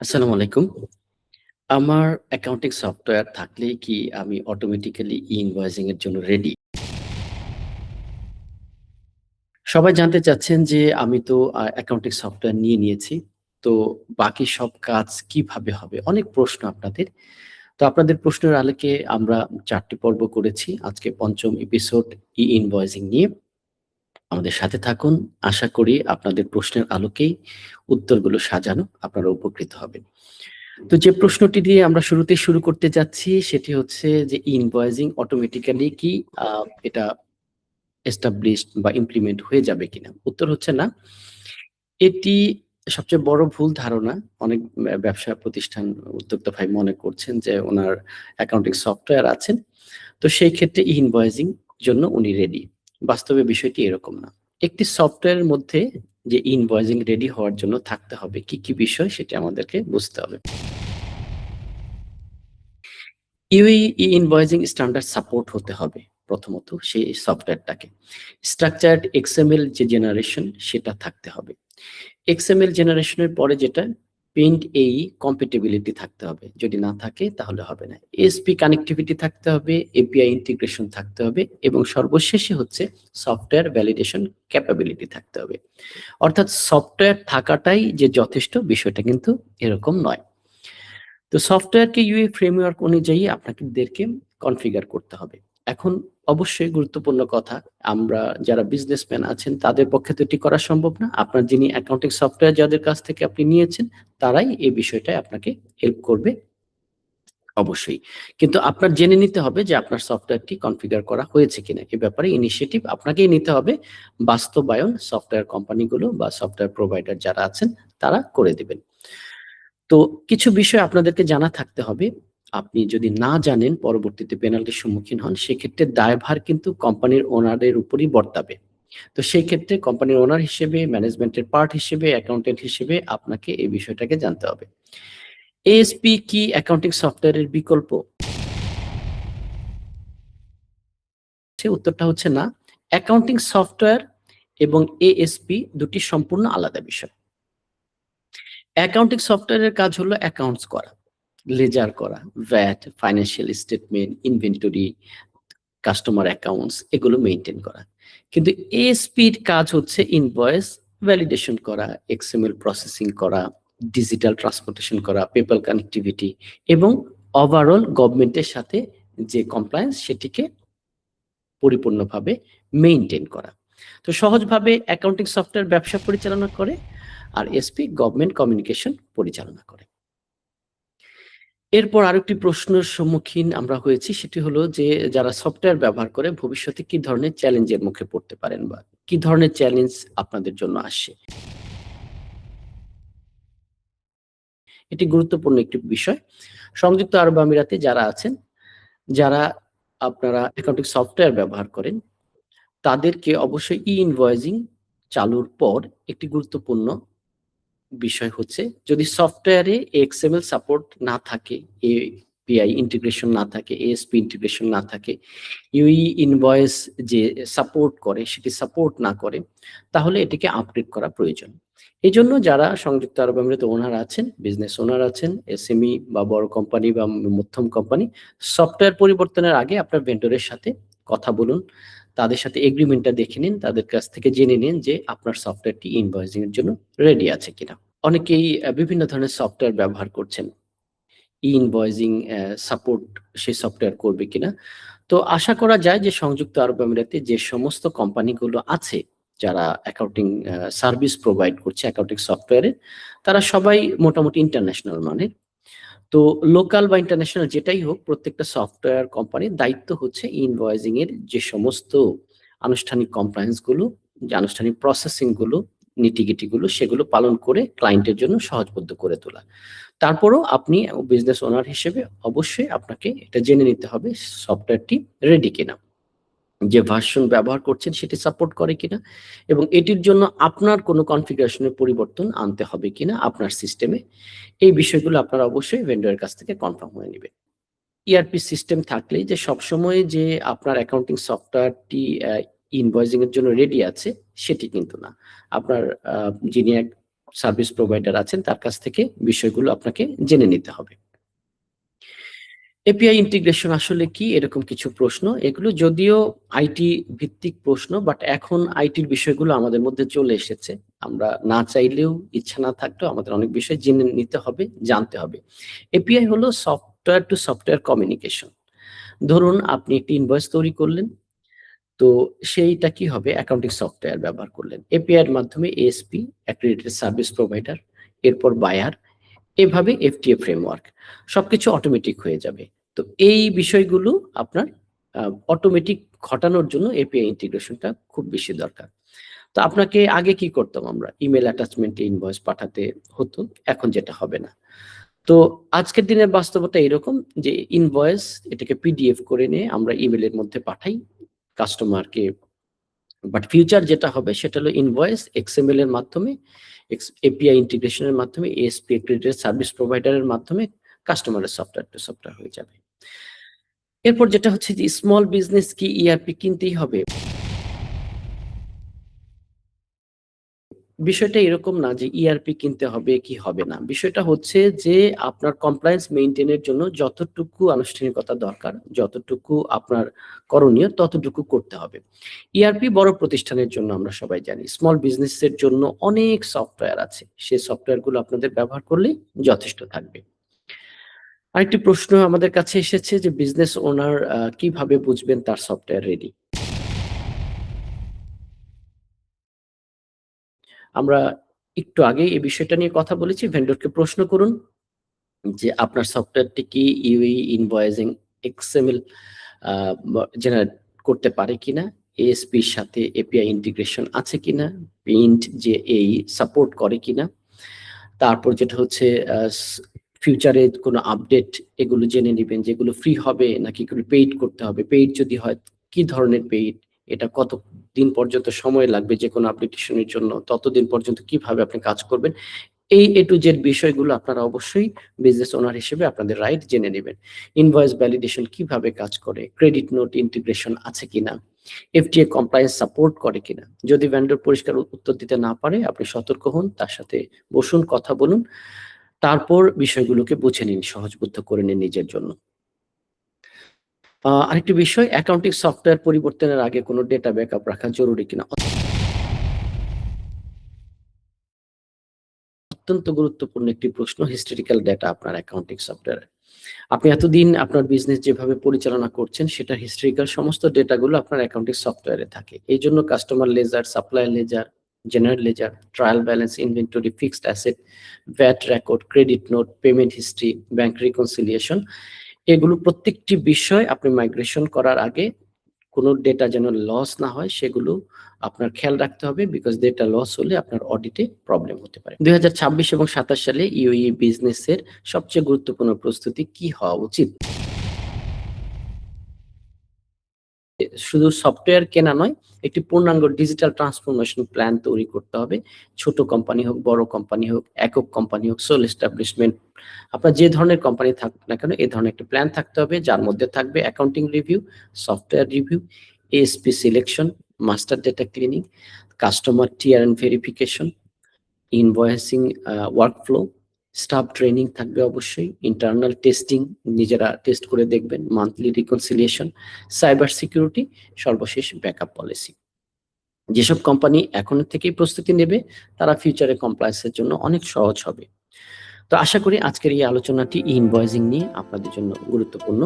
আসসালামু আলাইকুম। আমার অ্যাকাউন্টিং সফটওয়্যার থাকলেই কি আমি অটোমেটিক্যালি ই-ইনভয়েসিং এর জন্য রেডি? সবাই জানতে চাচ্ছেন যে আমি তো অ্যাকাউন্টিং সফটওয়্যার নিয়ে নিয়েছি। তো বাকি সব কাজ কিভাবে হবে? অনেক প্রশ্ন আপনাদের। তো আপনাদের প্রশ্নের আলোকে আমরা ৪ টি পর্ব করেছি। আজকে ৫ম এপিসোড ই-ইনভয়েসিং নিয়ে। আমাদের সাথে থাকুন। আশা করি আপনাদের প্রশ্নের আলোকেই উত্তরগুলো সাজানো আপনারা উপকৃত হবেন। তো যে প্রশ্নটি দিয়ে আমরা শুরুতেই শুরু করতে যাচ্ছি সেটি হচ্ছে যে ইনভয়েসিং অটোমেটিক্যালি কি আ এটা এস্টাবলিশড বা ইমপ্লিমেন্ট হয়ে যাবে কিনা? উত্তর হচ্ছে না। এটি সবচেয়ে বড় ভুল ধারণা। অনেক ব্যবসা প্রতিষ্ঠান উদ্যোক্তা ভাই মনে করছেন যে উনার অ্যাকাউন্টিং সফটওয়্যার আছেন। তো সেই ক্ষেত্রে ই-ইনভয়েসিং জন্য উনি রেডি। বাস্তবে বিষয়টি এরকম না। একটি সফটওয়্যারের মধ্যে যে ইনভয়েসিং রেডি হওয়ার জন্য থাকতে হবে কি বিষয় সেটি আমাদেরকে বুঝতে হবে। ইউই ই-ইনভয়েসিং স্ট্যান্ডার্ড সাপোর্ট হতে হবে প্রথমত সেই সফটওয়্যারটাকে। স্ট্রাকচারড এক্সএমএল যে জেনারেশন সেটা থাকতে হবে। এক্সএমএল জেনারেশনের পরে যেটা প্রিন্ট এই কম্প্যাটিবিলিটি থাকতে হবে। যদি না থাকে তাহলে হবে না। এসপি কানেক্টিভিটি থাকতে হবে, এপিআই ইন্টিগ্রেশন থাকতে হবে এবং সর্বশেষে হচ্ছে সফটওয়্যার ভ্যালিডেশন ক্যাপাবিলিটি থাকতে হবে। অর্থাৎ সফটওয়্যার থাকাটাই যে যথেষ্ট বিষয়টা কিন্তু এরকম নয়। তো সফটওয়্যারকে ইউই ফ্রেমওয়ার্ক অনুযায়ী আপনাদেরকে কনফিগার করতে হবে। এখন অবশ্যই গুরুত্বপূর্ণ কথা, আমরা যারা বিজনেসম্যান আছেন তাদের পক্ষে তো এটি করা সম্ভব না। আপনার যিনি অ্যাকাউন্টিং সফটওয়্যার যাদের কাছ থেকে আপনি নিয়েছেন, তারাই এই বিষয়টায় আপনাকে হেল্প করবে অবশ্যই। কিন্তু আপনার জেনে নিতে হবে যে আপনার সফটওয়্যারটি কনফিগার করা হয়েছে কিনা। এ ব্যাপারে ইনিশিয়েটিভ আপনাকেই নিতে হবে। বাস্তবায়ন সফটওয়্যার কোম্পানিগুলো বা সফটওয়্যার প্রোভাইডার যারা আছেন তারা করে দিবেন। তো কিছু বিষয় আপনাদেরকে জানা থাকতে হবে। আপনি যদি না জানেন পরবর্তীতে পেনাল্টির সম্মুখীন হন, সেক্ষেত্রে দায়ভার কিন্তু কোম্পানির ওনারের উপরই বর্তাবে। তো সেই ক্ষেত্রে কোম্পানির ওনার হিসেবে, ম্যানেজমেন্টের পার্ট হিসেবে, অ্যাকাউন্টেন্ট হিসেবে আপনাকে এই বিষয়টাকে জানতে হবে। এএসপি কি অ্যাকাউন্টিং সফটওয়্যারের বিকল্প? সে উত্তরটা হচ্ছে না। অ্যাকাউন্টিং সফটওয়্যার এবং এএসপি দুটি সম্পূর্ণ আলাদা বিষয়। অ্যাকাউন্টিং সফটওয়্যারের কাজ হলো অ্যাকাউন্টস করা, লেজার করা, VAT, financial statement, inventory, customer accounts এগুলো মেইনটেইন করা। কিন্তু এএসপির কাজ হচ্ছে ইনভয়েস ভ্যালিডেশন করা, এক্সএমএল প্রসেসিং করা, ডিজিটাল ট্রান্সপোর্টেশন করা, পেপ্যাল কানেক্টিভিটি এবং ওভারঅল গভর্নমেন্টের সাথে যে কমপ্লায়েন্স সেটিকে পরিপূর্ণভাবে মেইনটেইন করা। তো সহজভাবে অ্যাকাউন্টিং সফটওয়্যার ব্যবসা পরিচালনা করে আর এসপি গভর্নমেন্ট কমিউনিকেশন পরিচালনা করে। এরপর আরেকটি প্রশ্নের সম্মুখীন আমরা হয়েছি সেটি হলো যে যারা সফটওয়্যার ব্যবহার করে ভবিষ্যতে কি ধরনের চ্যালেঞ্জের মুখে পড়তে পারেন বা কি ধরনের চ্যালেঞ্জ আপনাদের জন্য আসছে? এটি গুরুত্বপূর্ণ একটি বিষয়। সংযুক্ত আরব আমিরাতে যারা আছেন, যারা আপনারা অ্যাকাউন্টিং সফটওয়্যার ব্যবহার করেন, তাদেরকে অবশ্যই ই-ইনভয়েসিং চালুর পর একটি গুরুত্বপূর্ণ বিষয় হচ্ছে যদি সফটওয়্যারে এক্সএমএল সাপোর্ট না থাকে, এপিআই ইন্টিগ্রেশন না থাকে, এএসপি ইন্টিগ্রেশন না থাকে, ইউই ইনভয়েস যে সাপোর্ট করে সেটি সাপোর্ট না করে, তাহলে এটিকে আপডেট করা প্রয়োজন। এজন্য যারা সংযুক্ত আরব আমিরাতে ওনার আছেন, বিজনেস ওনার আছেন, এসএমই বা বড় কোম্পানি বা মধ্যম কোম্পানি, সফটওয়্যার পরিবর্তনের আগে আপনার ভেন্ডরের সাথে কথা বলুন। তাদের সাথে এগ্রিমেন্টটা দেখে নিন, তাদের কাছ থেকে জেনে নিন যে আপনার সফটওয়্যারটি ইনভয়েসিং এর জন্য রেডি আছে কিনা। অনেকেই বিভিন্ন ধরনের সফটওয়্যার ব্যবহার করছেন। ই-ইনভয়েসিং সাপোর্ট সেই সফটওয়্যার করবে কিনা। তো আশা করা যায় যে সংযুক্ত আরব আমিরাতে যে সমস্ত কোম্পানিগুলো আছে, যারা অ্যাকাউন্টিং সার্ভিস প্রোভাইড করছে অ্যাকাউন্টিং সফটওয়্যারের, তারা সবাই মোটামুটি ইন্টারন্যাশনাল মানের। তো লোকাল বা ইন্টারন্যাশনাল যেটাই হোক, প্রত্যেকটা সফটওয়্যার কোম্পানির দায়িত্ব হচ্ছে ইনভয়েসিং এর যে সমস্ত আনুষ্ঠানিক কমপ্লায়েন্স গুলো, যে আনুষ্ঠানিক প্রসেসিং গুলো, নীতি-গীতি গুলো সেগুলো পালন করে ক্লায়েন্টের জন্য সহজবোধ্য করে তোলা। তারপরেও আপনি বিজনেস ওনার হিসেবে অবশ্যই আপনাকে এটা জেনে নিতে হবে সফটওয়্যারটি রেডি কিনা। যে ভার্সন ব্যবহার করছেন সেটি সাপোর্ট করে কিনা এবং এটির জন্য আপনার কোনো কনফিগারেশনের পরিবর্তন আনতে হবে কিনা আপনার সিস্টেমে। এই বিষয়গুলো আপনারা অবশ্যই ভেন্ডরের কাছ থেকে কনফার্ম হয়ে নিবেন। ইআরপি সিস্টেম থাকলেই যে সবসময় যে আপনার অ্যাকাউন্টিং সফটওয়্যারটি ইনভয়েসিং এর জন্য রেডি আছে সেটি কিন্তু না। আপনার যিনি সার্ভিস প্রোভাইডার আছেন তার কাছ থেকে বিষয়গুলো আপনাকে জেনে নিতে হবে। এপিআই ইন্টিগ্রেশন আসলে কি? এরকম কিছু প্রশ্ন। এগুলো যদিও আইটি ভিত্তিক প্রশ্ন, বাট এখন আইটির বিষয়গুলো আমাদের মধ্যে চলে এসেছে। আমরা না চাইলেও, ইচ্ছা না থাকলেও আমাদের অনেক বিষয় জেনে নিতে হবে, জানতে হবে। এপিআই হলো সফটওয়্যার টু সফটওয়্যার কমিউনিকেশন। ধরুন আপনি একটি ইনভয়েস তৈরি করলেন, তো সেইটা কি হবে? অ্যাকাউন্টিং সফটওয়্যার ব্যবহার করলেন। এপিআই এর মাধ্যমে এএসপি, অ্যাক্রিডিটেড সার্ভিস প্রোভাইডার, এরপর বায়ার, এভাবে এফটিএ ফ্রেমওয়ার্ক সবকিছু অটোমেটিক হয়ে যাবে। তো এই বিষয়গুলো আপনার অটোমেটিক ঘটানোর জন্য এপিআই ইন্টিগ্রেশনটা খুব বেশি দরকার। তো আপনাকে আগে কি করতাম আমরা? ইমেইল অ্যাটাচমেন্টে ইনভয়েস পাঠাতে হতো, এখন যেটা হবে না। তো আজকের দিনের বাস্তবতা এরকম যে ইনভয়েস এটাকে পিডিএফ করে নিয়ে আমরা ইমেইলের মধ্যে পাঠাই কাস্টমারকে। বাট ফিউচার যেটা হবে সেটা হলো ইনভয়েস এক্সএমএল এর মাধ্যমে, এপিআই ইন্টিগ্রেশনের মাধ্যমে, এএসপি অ্যাক্রিডিটেড সার্ভিস প্রোভাইডারের মাধ্যমে কাস্টমারের সফটওয়্যার টু সফটওয়্যার হয়ে যাবে। এরপর যেটা হচ্ছে যে স্মল বিজনেস কি ইআরপি কিনতেই হবে? বিষয়টা এরকম না যে ইআরপি কিনতে হবে কি হবে না। বিষয়টা হচ্ছে যে আপনার কমপ্লায়েন্স মেইনটেইনের জন্য যতটুকু আনুষ্ঠানিকতা দরকার, যতটুকু আপনার করণীয় ততটুকু করতে হবে। ইআরপি বড় প্রতিষ্ঠানের জন্য আমরা সবাই জানি। স্মল বিজনেসের জন্য অনেক সফটওয়্যার আছে। সেই সফটওয়্যারগুলো আপনাদের ব্যবহার করলেই যথেষ্ট থাকবে। আরেকটি প্রশ্ন আমাদের কাছে এসেছে যে বিজনেস ওনার কিভাবে বুঝবেন তার সফটওয়্যার রেডি? আমরা একটু আগেই এই বিষয়টা নিয়ে কথা বলেছি। ভেন্ডরকে প্রশ্ন করুন যে আপনার সফটওয়্যারটি কি ইউই ইনভয়েসিং এক্সএমএল আ জেনারেট করতে পারে কিনা? এএসপির সাথে এপিআই ইন্টিগ্রেশন আছে কিনা? পেইন্ট যে এই সাপোর্ট করে কিনা? তারপর যেটা হচ্ছে আ স ফিউচারে কোনো আপডেট এগুলো জেনে নিবেন, যেগুলো ফ্রি হবে নাকি এগুলো পেইড করতে হবে? পেইড যদি হয় কি ধরনের পেইড? এটা কতদিন পর্যন্ত সময় লাগবে যেকোনো আপডেটেশন এর জন্য? ততদিন পর্যন্ত কিভাবে আপনি কাজ করবেন? এই A to Z বিষয়গুলো আপনারা অবশ্যই বিজনেস ওনার হিসেবে আপনাদের রাইট জেনে নিবেন। ইনভয়েস ভ্যালিডেশন কিভাবে কাজ করে? ক্রেডিট নোট ইন্টিগ্রেশন আছে কিনা? এফটিএ কমপ্লায়েন্স সাপোর্ট করে কিনা? যদি ভেন্ডর পরিষ্কার উত্তর দিতে না পারে আপনি সতর্ক হন, তার সাথে বসুন, কথা বলুন। তারপর বিষয়গুলোকে বুঝে নিন, সহজবোধ্য করে নিন নিজের জন্য। আরেকটি বিষয়, অ্যাকাউন্টিং সফটওয়্যার পরিবর্তনের আগে কোনো ডেটা ব্যাকআপ রাখা জরুরি কিনা? অত্যন্ত গুরুত্বপূর্ণ একটি প্রশ্ন, হিস্টোরিক্যাল ডেটা আপনার অ্যাকাউন্টিং সফটওয়্যারে। আপনি এতদিন আপনার বিজনেস যেভাবে পরিচালনা করছেন সেটার হিস্টোরিক্যাল সমস্ত ডেটাগুলো আপনার অ্যাকাউন্টিং সফটওয়্যারে থাকে। এইজন্য customer ledger, supplier ledger, general ledger, trial balance, inventory, fixed asset, VAT record, credit note, payment history, bank reconciliation, এগুলো প্রত্যেকটি বিষয় আপনি মাইগ্রেশন করার আগে কোনো ডেটা যেন লস না হয় সেগুলো আপনার খেয়াল রাখতে হবে, বিকজ ডেটা লস হলে আপনার অডিটে প্রবলেম হতে পারে। 2026 এবং 27 সালে ইউএই বিজনেসের সবচেয়ে গুরুত্বপূর্ণ প্রস্তুতি কি হওয়া উচিত? শুধু সফটওয়্যার কেনা নয়, একটি পূর্ণাঙ্গ ডিজিটাল ট্রান্সফরমেশন প্ল্যান তৈরি করতে হবে। ছোট কোম্পানি হোক, বড় কোম্পানি হোক, একক কোম্পানি হোক, সোল এস্টাবলিশমেন্ট, আপনার যে ধরনের কোম্পানি থাকুক না কেন, এই ধরনের একটা প্ল্যান থাকতে হবে যার মধ্যে থাকবে accounting review, software review, ASP selection, master data cleaning, customer TRN verification, invoicing workflow, staff training থাকবে অবশ্যই, ইন্টারনাল টেস্টিং, নিজেরা টেস্ট করে দেখবেন, মান্থলি রিকনসিলিয়েশন, সাইবার সিকিউরিটি, সর্বশেষ ব্যাকআপ পলিসি। যেসব কোম্পানি এখন থেকেই প্রস্তুতি নেবে তারা ফিউচারে কমপ্লায়েন্স এর জন্য অনেক সহজ হবে। তো আশা করি আজকের এই আলোচনাটি ইনভয়েসিং নিয়ে আপনাদের জন্য গুরুত্বপূর্ণ।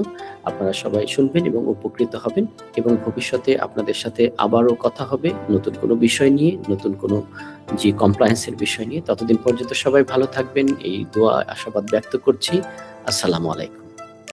আপনারা সবাই শুনবেন এবং উপকৃত হবেন, এবং ভবিষ্যতে আপনাদের সাথে আবারও কথা হবে নতুন কোনো বিষয় নিয়ে, নতুন কোনো যে কমপ্লায়েন্স এর বিষয় নিয়ে। ততদিন পর্যন্ত সবাই ভালো থাকবেন এই দোয়া আশাবাদ ব্যক্ত করছি। আসসালামু আলাইকুম।